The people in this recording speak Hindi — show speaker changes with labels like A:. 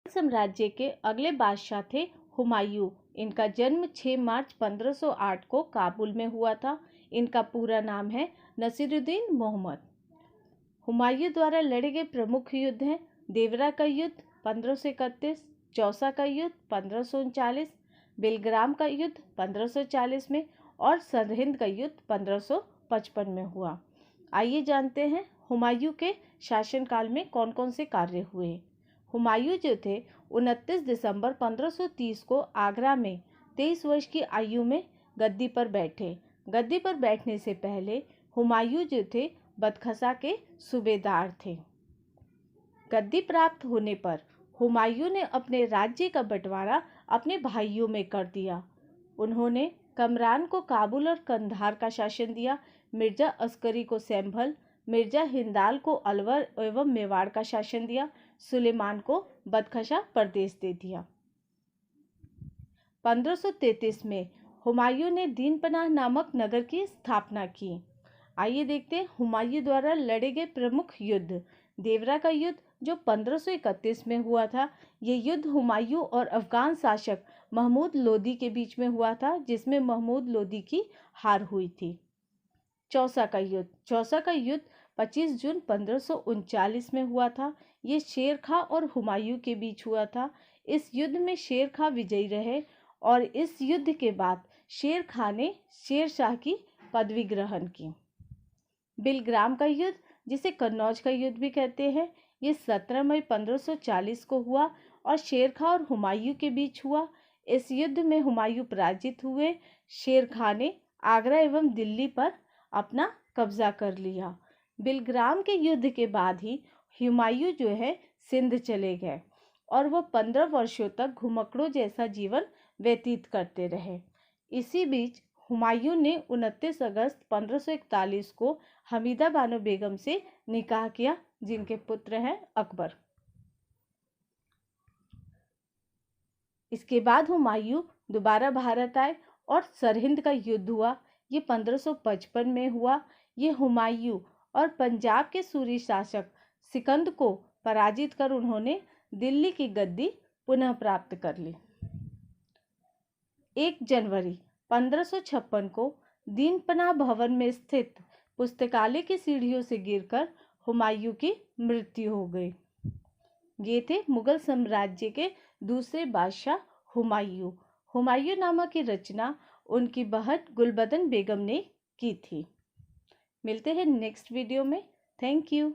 A: साम्राज्य के अगले बादशाह थे हुमायूं। इनका जन्म 6 मार्च 1508 को काबुल में हुआ था। इनका पूरा नाम है नसीरुद्दीन मोहम्मद। हुमायूं द्वारा लड़े गए प्रमुख युद्ध हैं देवरा का युद्ध 1531, चौसा का युद्ध 1539, बिलग्राम का युद्ध 1540 में और सरहिंद का युद्ध 1555 में हुआ। आइए जानते हैं हुमायूं के शासनकाल में कौन कौन से कार्य हुए। हुमायूं जो थे 29 दिसंबर 1530 को आगरा में 23 वर्ष की आयु में गद्दी पर बैठे। गद्दी पर बैठने से पहले हुमायूं जो थे बदखसा के सूबेदार थे। गद्दी प्राप्त होने पर हुमायूं ने अपने राज्य का बंटवारा अपने भाइयों में कर दिया। उन्होंने कमरान को काबुल और कंधार का शासन दिया, मिर्जा अस्करी को संभल, मिर्जा हिंदाल को अलवर एवं मेवाड़ का शासन दिया, सुलेमान को बदखशा प्रदेश दे दिया। 1533 में हुमायूं ने दीनपनाह नामक नगर की स्थापना की। आइए देखते हैं हुमायूं द्वारा लड़े गए प्रमुख युद्ध। देवरा का युद्ध जो 1531 में हुआ था। ये युद्ध हुमायूं और अफगान शासक महमूद लोदी के बीच में हुआ था, जिसमें महमूद लोदी की हार हुई थी। चौसा का युद्ध 25 जून 1539 में हुआ था। ये शेर खां और हुमायूं के बीच हुआ था। इस युद्ध में शेर खां विजयी रहे और इस युद्ध के बाद शेर खां ने शेर शाह की पदवी ग्रहण की। बिलग्राम का युद्ध, जिसे कन्नौज का युद्ध भी कहते हैं, ये 17 मई 1540 को हुआ और शेर खां और हुमायूं के बीच हुआ। इस युद्ध में हुमायूं पराजित हुए। शेर खां ने आगरा एवं दिल्ली पर अपना कब्जा कर लिया। बिलग्राम के युद्ध के बाद ही हुमायूं जो है सिंध चले गए और वह 15 वर्षों तक घुमक्कड़ों जैसा जीवन व्यतीत करते रहे। इसी बीच हुमायूं ने 29 अगस्त 1541 को हमीदा बानो बेगम से निकाह किया, जिनके पुत्र हैं अकबर। इसके बाद हुमायूं दोबारा भारत आए और सरहिंद का युद्ध हुआ। ये 1555 में हुआ। ये हुमायूं और पंजाब के सूरी शासक सिकंद को पराजित कर उन्होंने दिल्ली की गद्दी पुनः प्राप्त कर ली। 1 जनवरी 1556 को दीनपनाह भवन में स्थित पुस्तकालय की सीढ़ियों से गिरकर हुमायूं की मृत्यु हो गई। ये थे मुगल साम्राज्य के दूसरे बादशाह हुमायूं। हुमायूं नामा की रचना उनकी बहन गुलबदन बेगम ने की थी। मिलते हैं नेक्स्ट वीडियो में। Thank you.